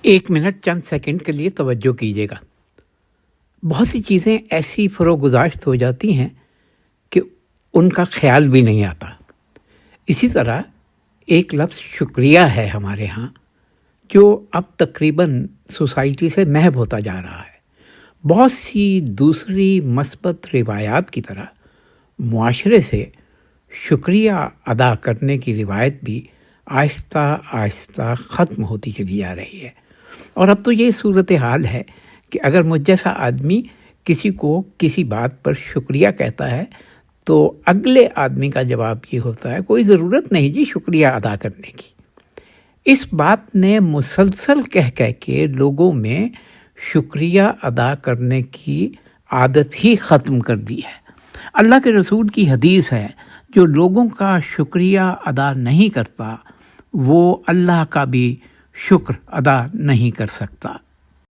1 minute چند second کے لیے توجہ کیجیے گا۔ بہت سی چیزیں ایسی فروگزاشت ہو جاتی ہیں کہ ان کا خیال بھی نہیں آتا۔ اسی طرح ایک لفظ شکریہ ہے ہمارے ہاں، جو اب تقریباً سوسائٹی سے محو ہوتا جا رہا ہے۔ بہت سی دوسری مثبت روایات کی طرح معاشرے سے شکریہ ادا کرنے کی روایت بھی آہستہ آہستہ ختم ہوتی چلی جا رہی ہے۔ اور اب تو یہ صورتحال ہے کہ اگر مجھ جیسا آدمی کسی کو کسی بات پر شکریہ کہتا ہے تو اگلے آدمی کا جواب یہ ہوتا ہے، کوئی ضرورت نہیں جی شکریہ ادا کرنے کی۔ اس بات نے مسلسل کہہ کے لوگوں میں شکریہ ادا کرنے کی عادت ہی ختم کر دی ہے۔ اللہ کے رسول کی حدیث ہے، جو لوگوں کا شکریہ ادا نہیں کرتا وہ اللہ کا بھی شکر ادا نہیں کر سکتا۔